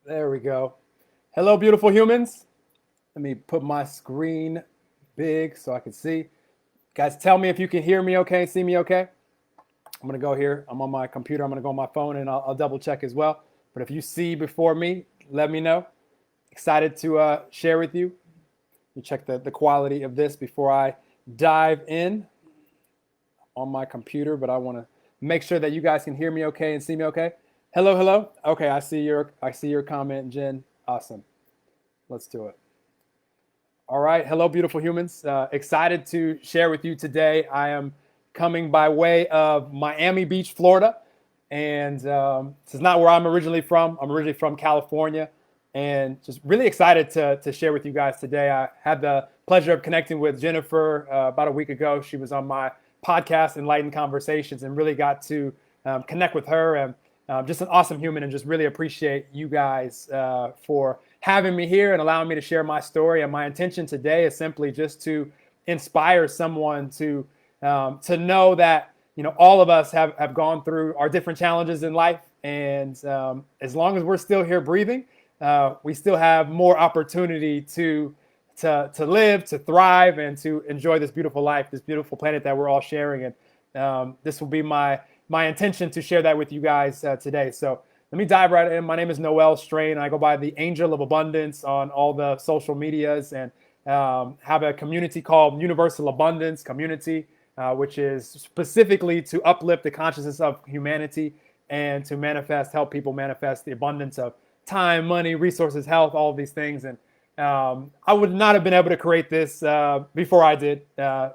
There we go. Hello, beautiful humans. Let me put my screen big so I can see. Guys, tell me if you can hear me okay, see me okay. I'm going to go here. I'm on my computer. I'm going to go on my phone and I'll double check as well. But if you see before me, let me know. Excited to share with you. Let me check the quality of this before I dive in on my computer. But I want to make sure that you guys can hear me okay and see me okay. Hello, hello. Okay, I see your comment, Jen. Awesome. Let's do it. All right. Hello, beautiful humans. Excited to share with you today. I am coming by way of Miami Beach, Florida. And this is not where I'm originally from. I'm originally from California. And just really excited to share with you guys today. I had the pleasure of connecting with Jennifer about a week ago. She was on my podcast, Enlightened Conversations, and really got to connect with her. And just an awesome human, and just really appreciate you guys for having me here and allowing me to share my story. And my intention today is simply just to inspire someone to know that all of us have gone through our different challenges in life, and as long as we're still here breathing, we still have more opportunity to live, to thrive, and to enjoy this beautiful life, this beautiful planet that we're all sharing. And this will be my intention to share that with you guys today. So let me dive right in. My name is Noel Strane. I go by the Angel of Abundance on all the social medias, and have a community called Universal Abundance Community, which is specifically to uplift the consciousness of humanity and to help people manifest the abundance of time, money, resources, health, all of these things. And I would not have been able to create this before I did,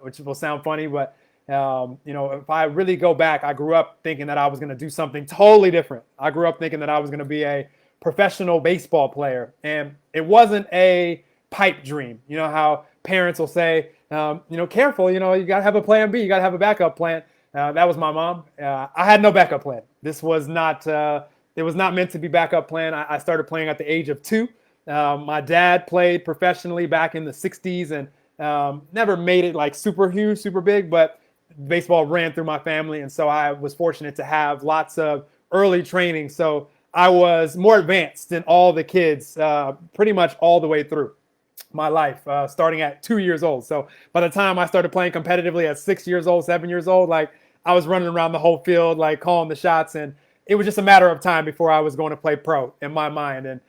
which will sound funny, but if I really go back, I grew up thinking that I was going to do something totally different. I grew up thinking that I was going to be a professional baseball player, and it wasn't a pipe dream. You know how parents will say, careful, you got to have a plan B, you got to have a backup plan. That was my mom. I had no backup plan. This was not, it was not meant to be backup plan. I started playing at the age of 2. My dad played professionally back in the 60s, and never made it like super huge, super big, but baseball ran through my family. And so I was fortunate to have lots of early training. So I was more advanced than all the kids, pretty much all the way through my life, starting at 2 years old. So by the time I started playing competitively at 6 years old, 7 years old, like I was running around the whole field, like calling the shots. And it was just a matter of time before I was going to play pro in my mind. And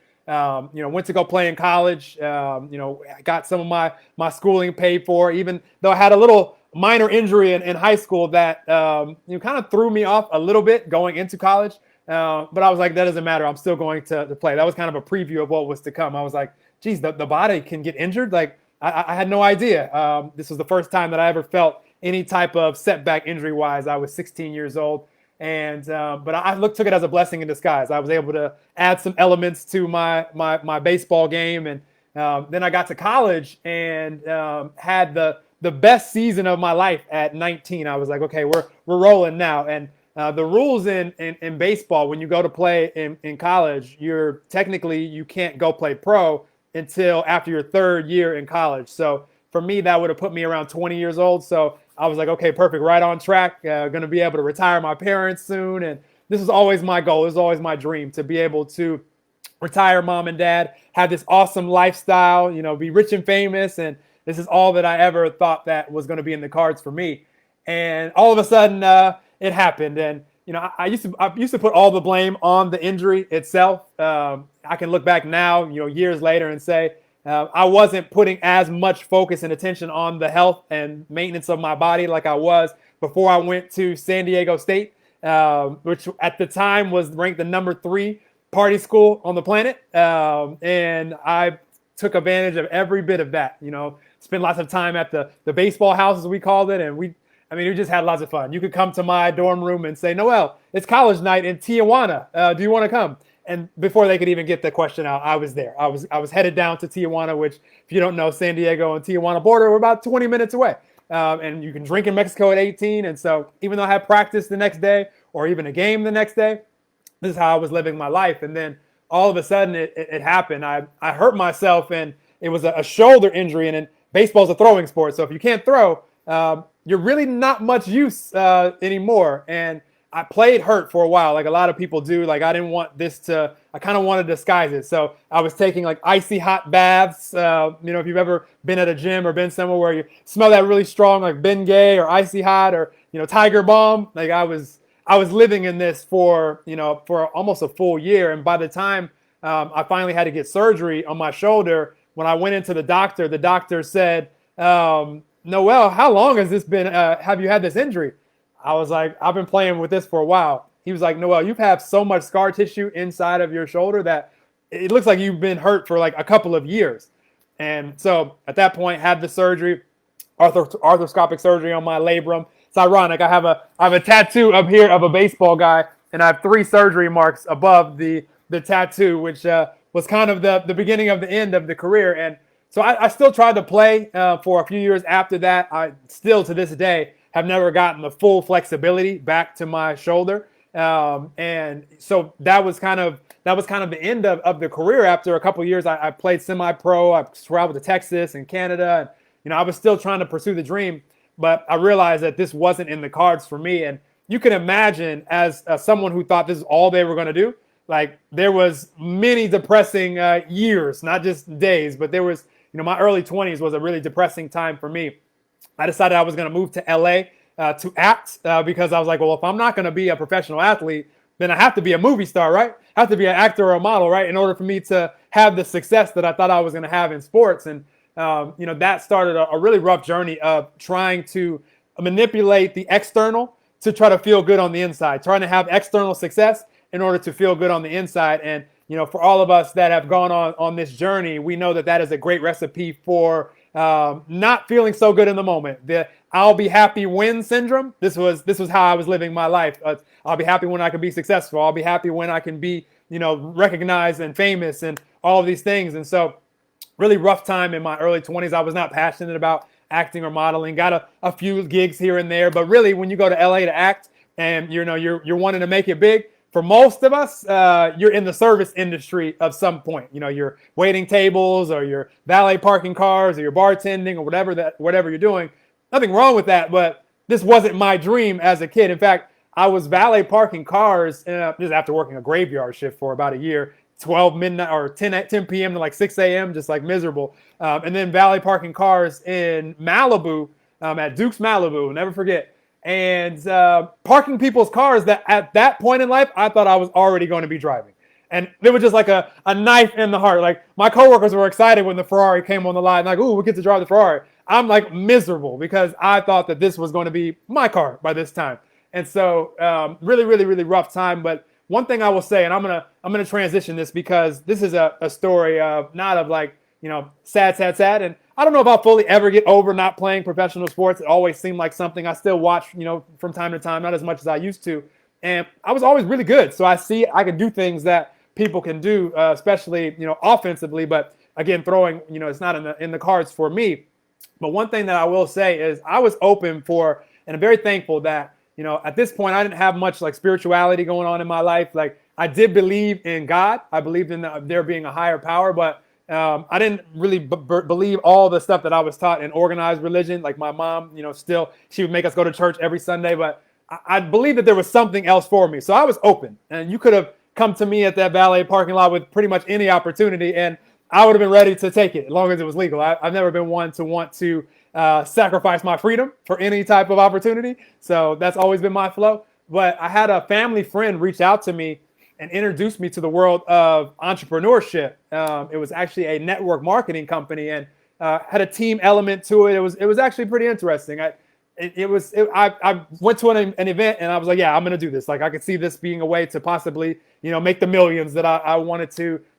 went to go play in college. I got some of my schooling paid for, even though I had a little minor injury in high school that kind of threw me off a little bit going into college. But I was like, that doesn't matter. I'm still going to play. That was kind of a preview of what was to come. I was like, geez, the body can get injured. Like I had no idea. This was the first time that I ever felt any type of setback injury wise. I was 16 years old. And but I took it as a blessing in disguise. I was able to add some elements to my baseball game, and then I got to college and had the best season of my life at 19. I was like, okay, we're rolling now. And the rules in baseball, when you go to play in college, you can't go play pro until after your 3rd year in college. So for me, that would have put me around 20 years old. So I was like, okay, perfect, right on track. Going to be able to retire my parents soon. And this is always my goal. This is always my dream, to be able to retire mom and dad, have this awesome lifestyle, be rich and famous. And this is all that I ever thought that was going to be in the cards for me. And all of a sudden, it happened. And I used to put all the blame on the injury itself. I can look back now, years later, and say I wasn't putting as much focus and attention on the health and maintenance of my body like I was before I went to San Diego State, which at the time was ranked the number 3 party school on the planet. And I took advantage of every bit of that. Spent lots of time at the baseball house, as we called it, and we just had lots of fun. You could come to my dorm room and say, Noel, it's college night in Tijuana. Do you want to come? And before they could even get the question out, I was there. I was headed down to Tijuana, which, if you don't know, San Diego and Tijuana border, we're about 20 minutes away. And you can drink in Mexico at 18. And so even though I had practice the next day or even a game the next day, this is how I was living my life. And then all of a sudden it happened. I hurt myself, and it was a shoulder injury. And baseball's a throwing sport. So if you can't throw, you're really not much use anymore. And I played hurt for a while, like a lot of people do. Like I didn't want this to, I kind of wanted to disguise it. So I was taking like icy hot baths. If you've ever been at a gym or been somewhere where you smell that really strong, like Bengay or icy hot or, Tiger Balm, like I was living in this for almost a full year. And by the time I finally had to get surgery on my shoulder, when I went into the doctor said, Noel, how long has this been? Have you had this injury? I was like, I've been playing with this for a while. He was like, Noel, you've had so much scar tissue inside of your shoulder that it looks like you've been hurt for like a couple of years. And so at that point, had the surgery, arthroscopic surgery on my labrum. It's ironic. I have a tattoo up here of a baseball guy, and I have 3 surgery marks above the tattoo, which was kind of the beginning of the end of the career. And so I still tried to play for a few years after that. I still, to this day, have never gotten the full flexibility back to my shoulder. And so that was kind of the end of the career. After a couple of years, I played semi-pro. I traveled to Texas and Canada. And, I was still trying to pursue the dream, but I realized that this wasn't in the cards for me. And you can imagine, as someone who thought this is all they were going to do, like there was many depressing years, not just days, but there was, my early 20s was a really depressing time for me. I decided I was going to move to LA to act because I was like, well, if I'm not going to be a professional athlete, then I have to be a movie star, right? I have to be an actor or a model, right? In order for me to have the success that I thought I was going to have in sports. And, that started a really rough journey of trying to manipulate the external to try to feel good on the inside, trying to have external success in order to feel good on the inside. And, for all of us that have gone on this journey, we know that is a great recipe for not feeling so good in the moment. The I'll be happy when syndrome. This was how I was living my life. I'll be happy when I can be successful. I'll be happy when I can be, recognized and famous and all of these things. And so really rough time in my early 20s. I was not passionate about acting or modeling. Got a few gigs here and there, but really when you go to LA to act and you're wanting to make it big, for most of us, you're in the service industry of some point. You're waiting tables or you're valet parking cars or you're bartending or whatever you're doing. Nothing wrong with that, but this wasn't my dream as a kid. In fact, I was valet parking cars just after working a graveyard shift for about a year, 12 midnight or 10 p.m. to like 6 a.m., just like miserable. And then valet parking cars in Malibu at Duke's Malibu, never forget. And parking people's cars that at that point in life, I thought I was already going to be driving. And it was just like a knife in the heart. Like my coworkers were excited when the Ferrari came on the lot. Like, ooh, we get to drive the Ferrari. I'm like miserable because I thought that this was going to be my car by this time. And so really, really, really rough time. But one thing I will say, and I'm gonna transition this because this is a story of not of like, sad. And I don't know if I'll fully ever get over not playing professional sports. It always seemed like something I still watch, from time to time, not as much as I used to. And I was always really good. So I see I can do things that people can do, especially, offensively. But again, throwing, it's not in the cards for me. But one thing that I will say is I was open for, and I'm very thankful that, at this point, I didn't have much like spirituality going on in my life. Like I did believe in God. I believed in there being a higher power, but I didn't really believe all the stuff that I was taught in organized religion. Like my mom, still, she would make us go to church every Sunday, but I believed that there was something else for me. So I was open, and you could have come to me at that valet parking lot with pretty much any opportunity, and I would have been ready to take it as long as it was legal. I've never been one to want to sacrifice my freedom for any type of opportunity. So that's always been my flow. But I had a family friend reach out to me and introduced me to the world of entrepreneurship. It was actually a network marketing company and had a team element to it. It was actually pretty interesting. I went to an event and I was like, yeah, I'm going to do this. Like I could see this being a way to possibly, make the millions that I wanted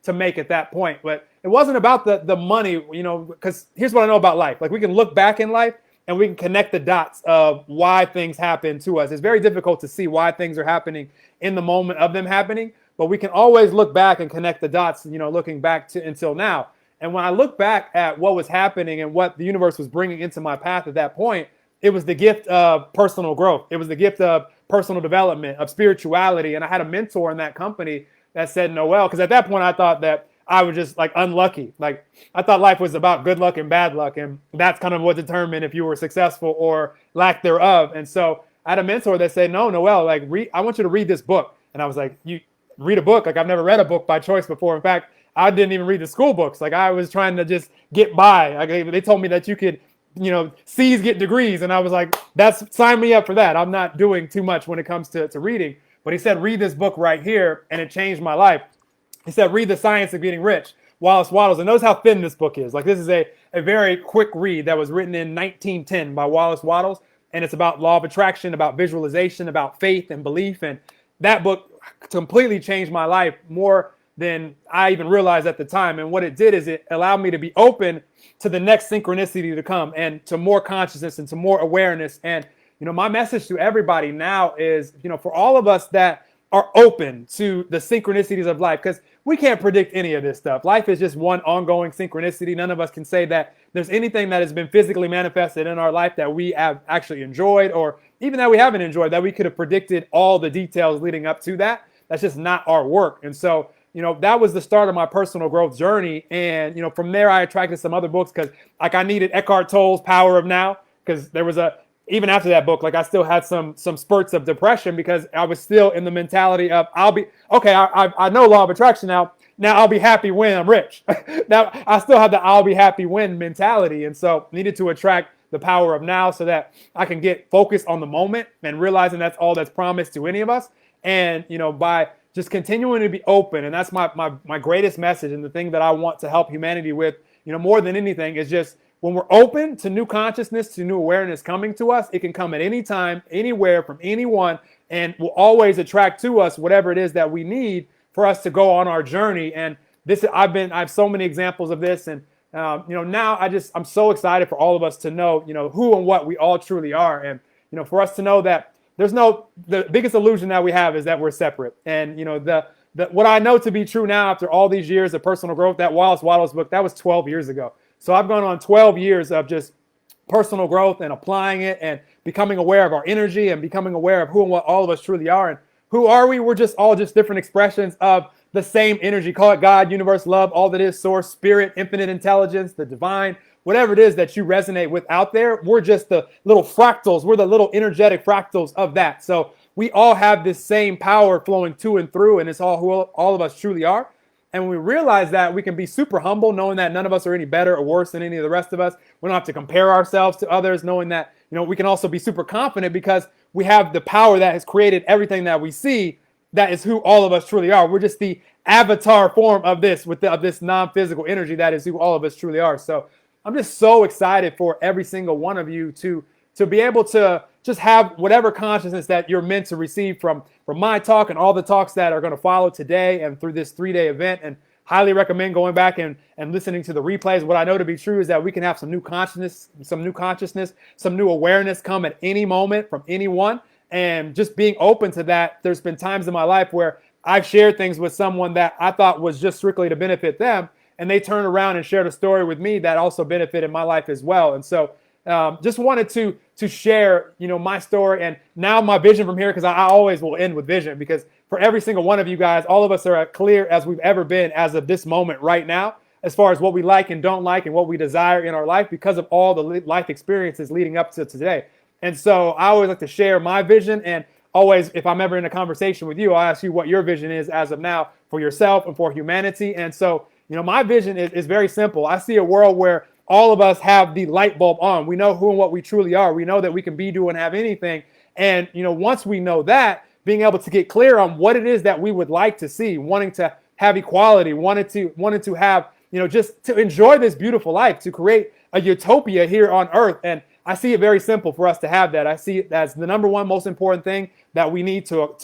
to make at that point. But it wasn't about the money, because here's what I know about life. Like we can look back in life and we can connect the dots of why things happen to us. It's very difficult to see why things are happening in the moment of them happening, but we can always look back and connect the dots, looking back to until now. And when I look back at what was happening and what the universe was bringing into my path at that point, it was the gift of personal growth. It was the gift of personal development, of spirituality. And I had a mentor in that company that said, Noel, because at that point I thought that I was just like unlucky. Like I thought life was about good luck and bad luck. And that's kind of what determined if you were successful or lack thereof. And so I had a mentor that said, no, Noel, like I want you to read this book. And I was like, you read a book? Like I've never read a book by choice before. In fact, I didn't even read the school books. Like I was trying to just get by. Like they told me that you could, C's get degrees. And I was like, sign me up for that. I'm not doing too much when it comes to reading. But he said, read this book right here. And it changed my life. He said, read The Science of Getting Rich, Wallace Wattles. And notice how thin this book is. Like this is a very quick read that was written in 1910 by Wallace Wattles. And it's about law of attraction, about visualization, about faith and belief. And that book completely changed my life more than I even realized at the time. And what it did is it allowed me to be open to the next synchronicity to come and to more consciousness and to more awareness. And, my message to everybody now is, for all of us that are open to the synchronicities of life, because we can't predict any of this stuff. Life is just one ongoing synchronicity. None of us can say that there's anything that has been physically manifested in our life that we have actually enjoyed, or even that we haven't enjoyed, that we could have predicted all the details leading up to that. That's just not our work. And so, that was the start of my personal growth journey. And, from there, I attracted some other books because I needed Eckhart Tolle's Power of Now, because there was even after that book, like I still had some spurts of depression because I was still in the mentality of I know law of attraction now. Now I'll be happy when I'm rich. Now I still have the I'll be happy when mentality. And so needed to attract the power of now so that I can get focused on the moment and realizing that's all that's promised to any of us. And, by just continuing to be open. And that's my greatest message. And the thing that I want to help humanity with, more than anything is just, when we're open to new consciousness, to new awareness coming to us, it can come at any time, anywhere, from anyone, and will always attract to us whatever it is that we need for us to go on our journey. And I have so many examples of this. And, now I'm so excited for all of us to know, who and what we all truly are. And, for us to know that the biggest illusion that we have is that we're separate. And, what I know to be true now after all these years of personal growth, that Wallace Wattles book, that was 12 years ago. So I've gone on 12 years of just personal growth and applying it and becoming aware of our energy and becoming aware of who and what all of us truly are. And who are we? We're just all just different expressions of the same energy. Call it God, universe, love, all that is, source, spirit, infinite intelligence, the divine, whatever it is that you resonate with out there. We're just the little fractals. We're the little energetic fractals of that. So we all have this same power flowing to and through, and it's all who all of us truly are. And when we realize that, we can be super humble, knowing that none of us are any better or worse than any of the rest of us. We don't have to compare ourselves to others, knowing that, we can also be super confident because we have the power that has created everything that we see. That is who all of us truly are. We're just the avatar form of this, of this non-physical energy. That is who all of us truly are. So I'm just so excited for every single one of you to be able to just have whatever consciousness that you're meant to receive from my talk and all the talks that are going to follow today and through this 3-day event. And highly recommend going back and listening to the replays. What I know to be true is that we can have some new consciousness, some new awareness come at any moment from anyone. And just being open to that. There's been times in my life where I've shared things with someone that I thought was just strictly to benefit them, and they turned around and shared a story with me that also benefited my life as well. And so just wanted to share, my story and now my vision from here, because I always will end with vision, because for every single one of you guys, all of us are as clear as we've ever been as of this moment right now, as far as what we like and don't like and what we desire in our life because of all the life experiences leading up to today. And so I always like to share my vision, and always, if I'm ever in a conversation with you, I'll ask you what your vision is as of now for yourself and for humanity. And so, my vision is very simple. I see a world where all of us have the light bulb on. We know who and what we truly are. We know that we can be, do, and have anything. And, once we know that, being able to get clear on what it is that we would like to see, wanting to have equality, wanted to have, just to enjoy this beautiful life, to create a utopia here on earth. And I see it very simple for us to have that. I see it as the number one most important thing that we need to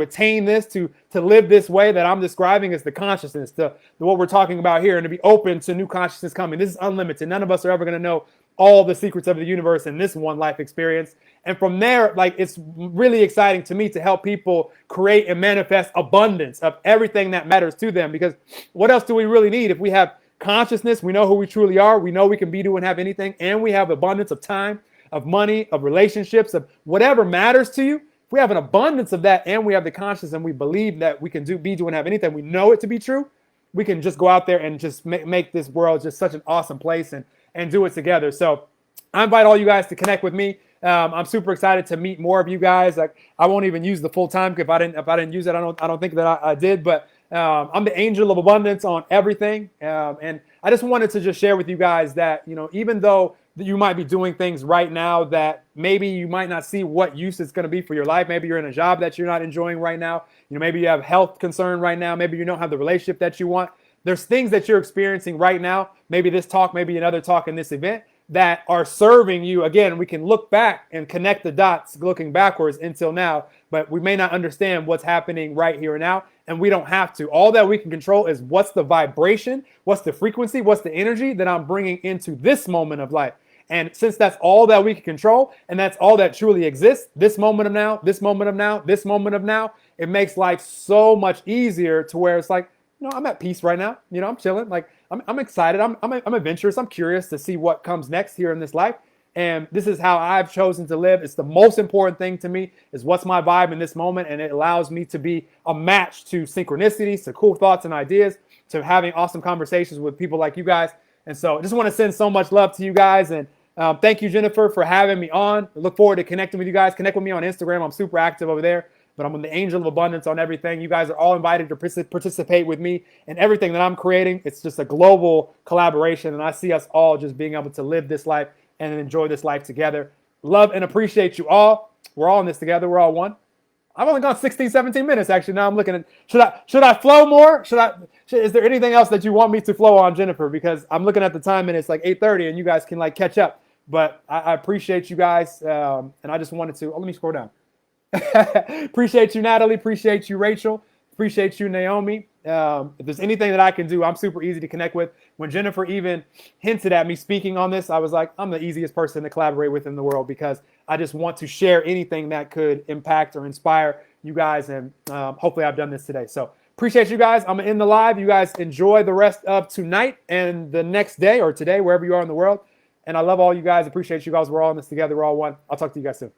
attain this, to live this way that I'm describing is the consciousness, the what we're talking about here, and to be open to new consciousness coming. This is unlimited. None of us are ever going to know all the secrets of the universe in this one life experience. And from there, it's really exciting to me to help people create and manifest abundance of everything that matters to them. Because what else do we really need if we have consciousness? We know who we truly are. We know we can be, do, and have anything. And we have abundance of time, of money, of relationships, of whatever matters to you. If we have an abundance of that and we have the consciousness and we believe that we can be, do, and have anything, we know it to be true, we can just go out there and just make this world just such an awesome place and do it together. So I invite all you guys to connect with me I'm super excited to meet more of you guys. Like, I won't even use the full time. If I didn't use it, I don't think that I did. But I'm the angel of abundance on everything. And I just wanted to just share with you guys that, even though you might be doing things right now that maybe you might not see what use it's going to be for your life. Maybe you're in a job that you're not enjoying right now. Maybe you have health concern right now. Maybe you don't have the relationship that you want. There's things that you're experiencing right now. Maybe this talk, maybe another talk in this event that are serving you. Again, we can look back and connect the dots looking backwards until now, but we may not understand what's happening right here and now, and we don't have to. All that we can control is what's the vibration, what's the frequency, what's the energy that I'm bringing into this moment of life. And since that's all that we can control, and that's all that truly exists, this moment of now, this moment of now, this moment of now, it makes life so much easier to where it's like, I'm at peace right now. I'm chilling. Like, I'm excited. I'm adventurous. I'm curious to see what comes next here in this life. And this is how I've chosen to live. It's the most important thing to me is what's my vibe in this moment. And it allows me to be a match to synchronicities, to cool thoughts and ideas, to having awesome conversations with people like you guys. And so I just want to send so much love to you guys. And thank you, Jennifer, for having me on. I look forward to connecting with you guys. Connect with me on Instagram. I'm super active over there. But I'm the angel of abundance on everything. You guys are all invited to participate with me in everything that I'm creating. It's just a global collaboration, and I see us all just being able to live this life and enjoy this life together. Love and appreciate you all. We're all in this together. We're all one. I've only gone 16, 17 minutes, actually. Now I'm looking at, should I flow more? Is there anything else that you want me to flow on, Jennifer? Because I'm looking at the time, and it's like 8:30, and you guys can like catch up. But I appreciate you guys, and I just wanted to, let me scroll down. Appreciate you, Natalie. Appreciate you, Rachel. Appreciate you, Naomi. If there's anything that I can do, I'm super easy to connect with. When Jennifer even hinted at me speaking on this, I was like, I'm the easiest person to collaborate with in the world because I just want to share anything that could impact or inspire you guys. And hopefully I've done this today. So appreciate you guys. I'm going to end the live. You guys enjoy the rest of tonight and the next day or today, wherever you are in the world. And I love all you guys. Appreciate you guys. We're all in this together. We're all one. I'll talk to you guys soon.